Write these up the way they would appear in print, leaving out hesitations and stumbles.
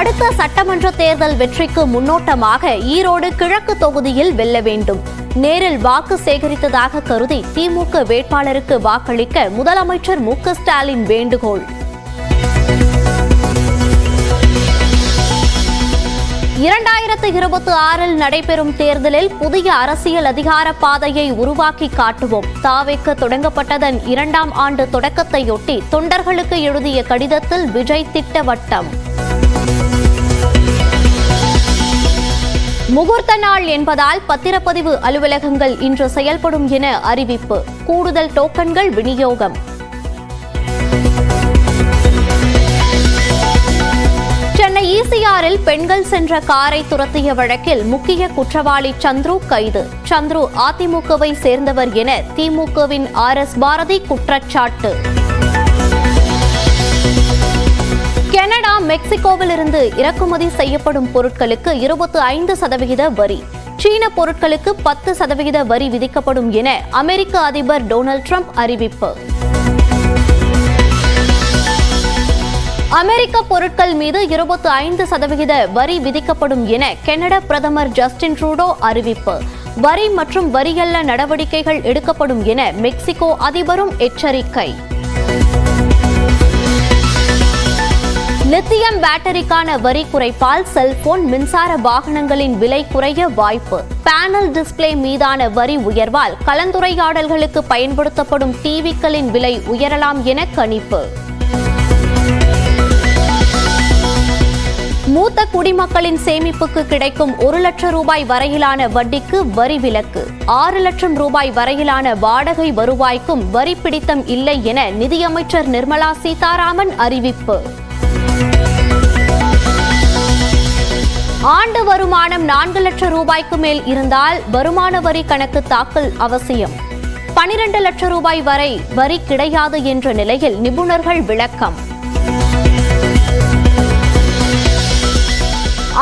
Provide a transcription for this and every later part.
அடுத்த சட்டமன்ற தேர்தல் வெற்றிக்கு முன்னோட்டமாக ஈரோடு கிழக்கு தொகுதியில் வெல்ல வேண்டும். நேரில் வாக்கு சேகரித்ததாக கருதி திமுக வேட்பாளருக்கு வாக்களிக்க முதலமைச்சர் மு.க. ஸ்டாலின் வேண்டுகோள். 2026 நடைபெறும் தேர்தலில் புதிய அரசியல் அதிகார பாதையை உருவாக்கி காட்டுவோம். தாவேக்கு தொடங்கப்பட்டதன் 2ஆம் ஆண்டு தொடக்கத்தையொட்டி தொண்டர்களுக்கு எழுதிய கடிதத்தில் விஜய் திட்டவட்டம். முகூர்த்த நாள் என்பதால் பத்திரப்பதிவு அலுவலகங்கள் இன்று செயல்படும் என அறிவிப்பு. கூடுதல் டோக்கன்கள் விநியோகம். சென்னை ஈசிஆரில் பெண்கள் சென்ற காரை துரத்திய வழக்கில் முக்கிய குற்றவாளி சந்துரு கைது. சந்துரு அதிமுகவை சேர்ந்தவர் என திமுகவின் RS பாரதி குற்றச்சாட்டு. கனடா, மெக்சிகோவிலிருந்து இறக்குமதி செய்யப்படும் பொருட்களுக்கு 25% வரி, சீன பொருட்களுக்கு 10% வரி விதிக்கப்படும் என அமெரிக்க அதிபர் டொனால்ட் ட்ரம்ப் அறிவிப்பு. அமெரிக்க பொருட்கள் மீது 25% வரி விதிக்கப்படும் என கனடா பிரதமர் ஜஸ்டின் ட்ரூடோ அறிவிப்பு. வரி மற்றும் வரியல்ல நடவடிக்கைகள் எடுக்கப்படும் என மெக்சிகோ அதிபரும் எச்சரிக்கை. லித்தியம் பேட்டரிக்கான வரி குறைப்பால் செல்போன், மின்சார வாகனங்களின் விலை குறைய வாய்ப்பு. பேனல் டிஸ்பிளே மீதான வரி உயர்வால் கலந்துரையாடல்களுக்கு பயன்படுத்தப்படும் டிவிக்களின் விலை உயரலாம் என கணிப்பு. மூத்த குடிமக்களின் சேமிப்புக்கு கிடைக்கும் 1 லட்சம் ரூபாய் வரையிலான வட்டிக்கு வரி விலக்கு. 6 லட்சம் ரூபாய் வரையிலான வாடகை வருவாய்க்கும் வரி பிடித்தம் இல்லை என நிதியமைச்சர் நிர்மலா சீதாராமன் அறிவிப்பு. ஆண்டு வருமானம் 4 லட்சம் ரூபாய்க்கு மேல் இருந்தால் வருமான வரி கணக்கு தாக்கல் அவசியம். 12 லட்சம் ரூபாய் வரை வரி கிடையாது என்ற நிலையில் நிபுணர்கள் விளக்கம்.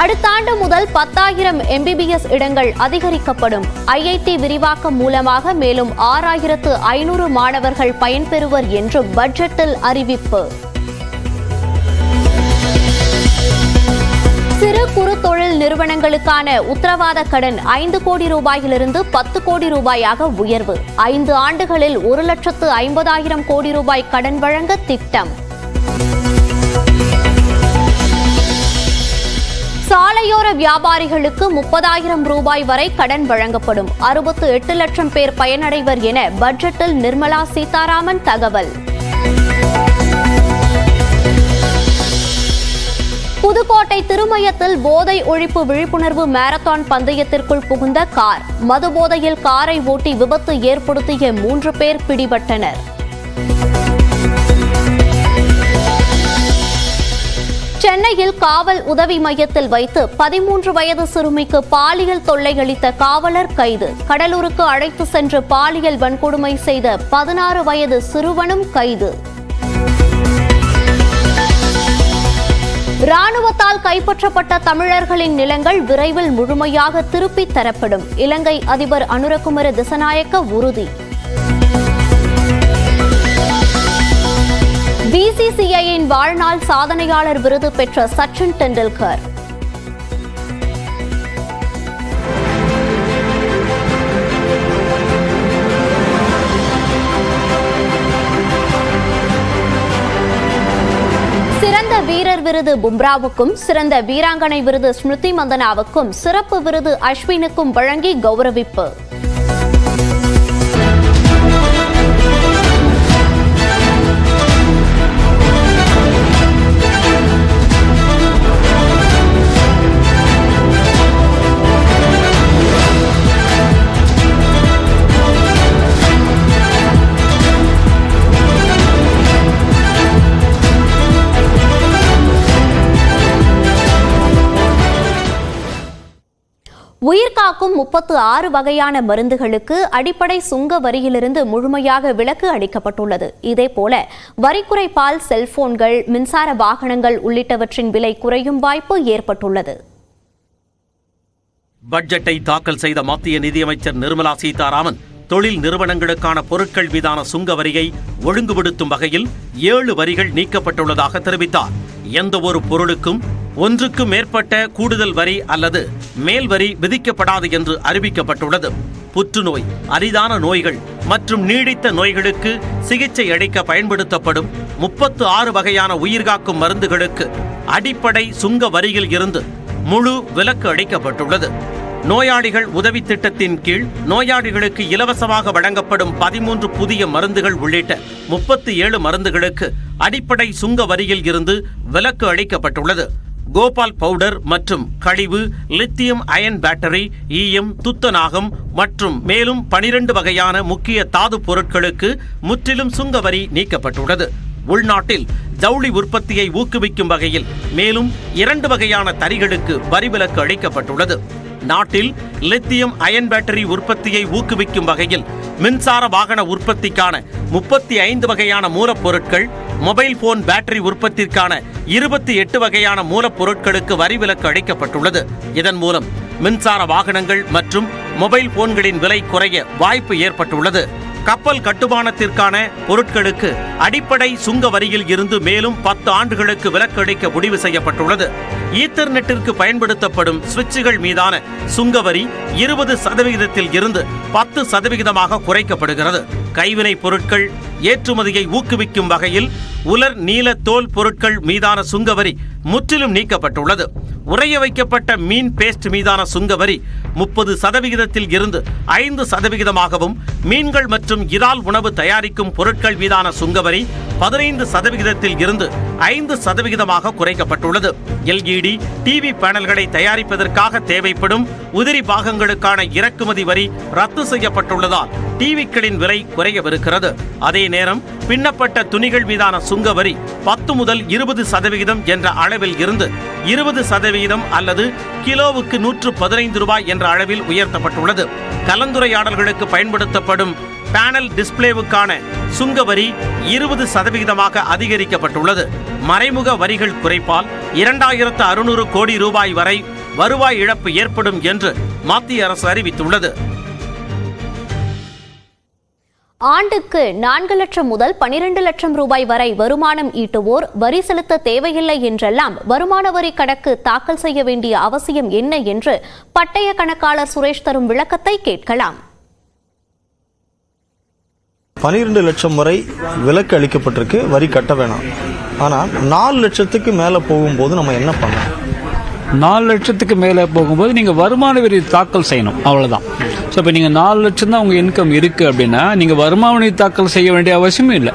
அடுத்த ஆண்டு முதல் 10,000 MBBS இடங்கள் அதிகரிக்கப்படும். IIT விரிவாக்கம் மூலமாக மேலும் 6,500 மாணவர்கள் பயன்பெறுவர் என்றும் பட்ஜெட்டில் அறிவிப்பு. சிறு குறு தொழில் நிறுவனங்களுக்கான உத்தரவாத கடன் 5 கோடி ரூபாயிலிருந்து 10 கோடி ரூபாயாக உயர்வு. 5 ஆண்டுகளில் 1,50,000 கோடி ரூபாய் கடன் வழங்க திட்டம். சாலையோர வியாபாரிகளுக்கு 30,000 ரூபாய் வரை கடன் வழங்கப்படும். 68 லட்சம் பேர் பயனடைவர் என பட்ஜெட்டில் நிர்மலா சீதாராமன் தகவல். புதுக்கோட்டை திருமயத்தில் போதை ஒழிப்பு விழிப்புணர்வு மாரத்தான் பந்தயத்திற்குள் புகுந்த கார். மது போதையில் காரை ஓட்டி விபத்து ஏற்படுத்திய 3 பேர் பிடிபட்டனர். சென்னையில் காவல் உதவி மையத்தில் வைத்து 13 வயது சிறுமிக்கு பாலியல் தொல்லை அளித்த காவலர் கைது. கடலூருக்கு அழைத்து சென்று பாலியல் வன்கொடுமை செய்த 16 வயது சிறுவனும் கைது. ராணுவத்தால் கைப்பற்றப்பட்ட தமிழர்களின் நிலங்கள் விரைவில் முழுமையாக திருப்பித் தரப்படும். இலங்கை அதிபர் அனுரகுமார திசநாயக்க உறுதி. BCCIயின் வாழ்நாள் சாதனையாளர் விருது பெற்ற சச்சின் டெண்டுல்கர். சிறந்த வீரர் விருது பும்ராவுக்கும், சிறந்த வீராங்கனை விருது ஸ்மிருதி மந்தனாவுக்கும், சிறப்பு விருது அஸ்வினுக்கும் வழங்கி கௌரவிப்பு. உயிர்காக்கும் 36 வகையான மருந்துகளுக்கு அடிப்படை சுங்க வரியிலிருந்து முழுமையாக விலக்கு அளிக்கப்பட்டுள்ளது. இதேபோல வரி குறைப்பால் செல்போன்கள், மின்சார வாகனங்கள் உள்ளிட்டவற்றின் விலை குறையும் வாய்ப்பு ஏற்பட்டுள்ளது. பட்ஜெட்டை தாக்கல் செய்த மத்திய நிதியமைச்சர் நிர்மலா சீதாராமன் தொழில் நிறுவனங்களுக்கான பொருட்கள் மீதான சுங்க வரியை ஒழுங்குபடுத்தும் வகையில் 7 வரிகள் நீக்கப்பட்டுள்ளதாக தெரிவித்தார். எந்த ஒரு பொருளுக்கும் ஒன்றுக்கு மேற்பட்ட கூடுதல் வரி அல்லது மேல் வரி விதிக்கப்படாது என்று அறிவிக்கப்பட்டுள்ளது. புற்றுநோய், அரிதான நோய்கள் மற்றும் நீடித்த நோய்களுக்கு சிகிச்சை அளிக்க பயன்படுத்தப்படும் 36 வகையான உயிர்காக்கும் மருந்துகளுக்கு அடிப்படை சுங்க வரியில் இருந்து முழு விலக்கு அளிக்கப்பட்டுள்ளது. நோயாளிகள் உதவி திட்டத்தின் கீழ் நோயாளிகளுக்கு இலவசமாக வழங்கப்படும் 13 புதிய மருந்துகள் உள்ளிட்ட 37 மருந்துகளுக்கு அடிப்படை சுங்க வரியில் இருந்து விலக்கு அளிக்கப்பட்டுள்ளது. கோபால் பவுடர் மற்றும் கழிவு, லித்தியம் அயன் பேட்டரி, ஈயம், துத்தநாகம் மற்றும் மேலும் 12 வகையான முக்கிய தாது பொருட்களுக்கு முற்றிலும் சுங்க வரி நீக்கப்பட்டுள்ளது. உள்நாட்டில் ஜவுளி உற்பத்தியை ஊக்குவிக்கும் வகையில் மேலும் 2 வகையான தறிகளுக்கு வரி விலக்கு அளிக்கப்பட்டுள்ளது. நாட்டில் லித்தியம் அயன் பேட்டரி உற்பத்தியை ஊக்குவிக்கும் வகையில் மின்சார வாகன உற்பத்திக்கான 35 வகையான மூலப்பொருட்கள், மொபைல் போன் பேட்டரி உற்பத்திற்கான 28 வகையான மூலப்பொருட்களுக்கு வரி விலக்கு அளிக்கப்பட்டுள்ளது. இதன் மூலம் மின்சார வாகனங்கள் மற்றும் மொபைல் போன்களின் விலை குறைய வாய்ப்பு ஏற்பட்டுள்ளது. கப்பல் கட்டுமானத்திற்கான பொருட்களுக்கு அடிப்படை சுங்க வரியில் இருந்து மேலும் 10 ஆண்டுகளுக்கு விலக்கு அளிக்க முடிவு செய்யப்பட்டுள்ளது. ஈத்தர்நெட்டிற்கு பயன்படுத்தப்படும் சுவிட்சுகள் மீதான சுங்க வரி 20% இருந்து 10% குறைக்கப்படுகிறது. கைவினைப் பொருட்கள் ஏற்றுமதியை ஊக்குவிக்கும் வகையில் உலர் நீல தோல் பொருட்கள் மீதான சுங்கவரி முற்றிலும் நீக்கப்பட்டுள்ளது. உறைய வைக்கப்பட்ட மீன் பேஸ்ட் மீதான சுங்கவரி 30% இருந்து 5%, மீன்கள் மற்றும் இறால் உணவு தயாரிக்கும் பொருட்கள் மீதான சுங்கவரி 15% இருந்து 5% குறைக்கப்பட்டுள்ளது. எல்இடி டிவி பேனல்களை தயாரிப்பதற்காக தேவைப்படும் உதிரி பாகங்களுக்கான இறக்குமதி வரி ரத்து செய்யப்பட்டுள்ளதால் டிவிக்களின் விலை குறையவிருக்கிறது. அதே நேரம் பின்னப்பட்ட துணிகள் மீதான சுங்கவரி 10 முதல் 20% என்ற அளவில் இருந்து 20% அல்லது கிலோவுக்கு 115 ரூபாய் என்ற அளவில் உயர்த்தப்பட்டுள்ளது. கலந்துரையாடல்களுக்கு பயன்படுத்தப்படும் பேனல் டிஸ்பிளேவுக்கான சுங்கவரி 20% அதிகரிக்கப்பட்டுள்ளது. மறைமுக வரிகள் குறைப்பால் 2600 கோடி ரூபாய் வரை வருவாய் இழப்பு ஏற்படும் என்று மத்திய அரசு அறிவித்துள்ளது. ஆண்டுக்கு 4 லட்சம் முதல் 12 லட்சம் ரூபாய் வரை வருமானம் ஈட்டுவோர் வரி செலுத்த தேவையில்லை என்றெல்லாம் வருமான வரி கணக்கு தாக்கல் செய்ய வேண்டிய அவசியம் என்ன என்று பட்டய கணக்காளர் சுரேஷ் தரும் விளக்கத்தை கேட்கலாம். 12 லட்சம் வரை விலக்கு அளிக்கப்பட்டிருக்கு, வரி கட்ட வேணாம். ஆனால் 4 லட்சத்துக்கு மேலே போகும்போது நம்ம என்ன பண்ணலாம்? 4 லட்சத்துக்கு மேலே போகும்போது நீங்கள் வருமான வரி தாக்கல் செய்யணும், அவ்வளோதான். ஸோ இப்போ நீங்கள் 4 லட்சம் தான் உங்கள் இன்கம் இருக்குது அப்படின்னா நீங்கள் வருமான வரி தாக்கல் செய்ய வேண்டிய அவசியமும் இல்லை.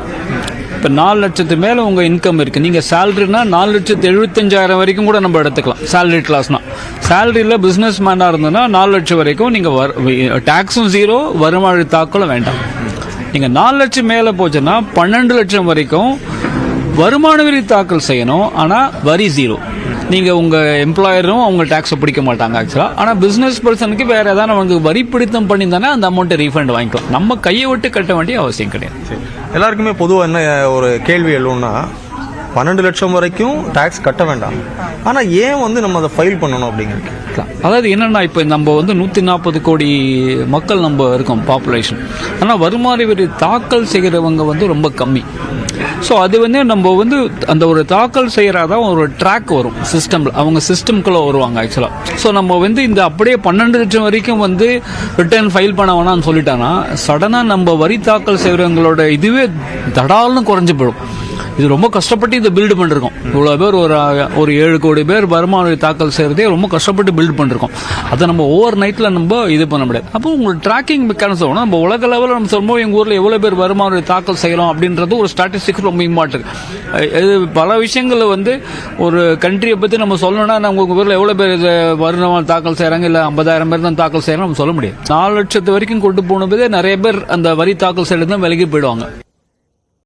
இப்போ 4 லட்சத்துக்கு மேலே உங்கள் இன்கம் இருக்குது, நீங்கள் சேலரினா 4,75,000 வரைக்கும் கூட நம்ம எடுத்துக்கலாம். சேலரி கிளாஸ்னா சேலரியில் பிஸ்னஸ் மேனாக இருந்ததுன்னா 4 லட்சம் வரைக்கும் நீங்கள் டேக்ஸும் ஜீரோ, வருமான வரி தாக்கலும் வேண்டாம். நீங்கள் 4 லட்சம் மேலே போச்சுன்னா 12 லட்சம் வரைக்கும் வருமான வரி தாக்கல் செய்யணும், ஆனால் வரி ஜீரோ. நீங்கள் உங்கள் எம்ப்ளாயரும் அவங்க டேக்ஸை பிடிக்க மாட்டாங்க ஆக்சுவலாக. ஆனால் பிஸ்னஸ் பர்சனுக்கு வேறு ஏதாவது நமக்கு வரி பிடித்தம் பண்ணியிருந்தானே அந்த அமௌண்ட்டை ரீஃபண்ட் வாங்கிக்கலாம். நம்ம கையை விட்டு கட்ட வேண்டிய அவசியம் கிடையாது. எல்லாருக்குமே பொதுவாக என்ன ஒரு கேள்வி எழுன்னா, 12 லட்சம் வரைக்கும் டேக்ஸ் கட்ட வேண்டாம், ஆனால் ஏன் நம்ம அதை ஃபைல் பண்ணணும் அப்படிங்கிறது. அதாவது என்னன்னா, இப்போ நம்ம 140 கோடி மக்கள் நம்ம இருக்கோம் பாப்புலேஷன். ஆனால் வருமான வரி தாக்கல் செய்கிறவங்க ரொம்ப கம்மி. ஸோ அது நம்ம அந்த ஒரு தாக்கல் செய்யறதான் ஒரு ட்ராக் வரும் சிஸ்டம்ல, அவங்க சிஸ்டம்குள்ள வருவாங்க ஆக்சுவலாக. ஸோ நம்ம இந்த அப்படியே 12 லட்சம் வரைக்கும் ரிட்டர்ன் ஃபைல் பண்ண வேணாம்னு சொல்லிட்டாங்கன்னா சடனாக நம்ம வரி தாக்கல் செய்கிறவங்களோட இதுவே தடால்னு குறைஞ்சு போயிடும். இது ரொம்ப கஷ்டப்பட்டு இதை பில்டு பண்ணிருக்கோம். இவ்வளோ பேர் ஒரு 7 கோடி பேர் வருமான வரி தாக்கல் செய்யறதே ரொம்ப கஷ்டப்பட்டு பில்டு பண்ணிருக்கோம். அதை நம்ம ஓவர் நைட்ல நம்ம இது பண்ண முடியாது. அப்போ உங்களுக்கு ட்ராக்கிங் மெக்கானிசம் நம்ம உலக லெவலில் நம்ம சொல்லும்போது எங்கள் ஊரில் எவ்வளோ பேர் வருமான வரி தாக்கல் செய்யலாம் அப்படின்றது ஒரு ஸ்டாட்டிஸ்டிக்ஸ் ரொம்ப இம்பார்ட்டன்ட். இது பல விஷயங்களில் ஒரு கண்ட்ரியை பற்றி நம்ம சொல்லணும்னா நம்ம உங்கள் ஊரில் எவ்வளோ பேர் வருமான தாக்கல் செய்கிறாங்க, இல்லை 50,000 பேர் தான் தாக்கல் செய்யறாங்க நம்ம சொல்ல முடியாது. 4 லட்சத்து வரைக்கும் கொண்டு போனதே நிறைய பேர் அந்த வரி தாக்கல் செய்யறது தான் விலகி போயிடுவாங்க.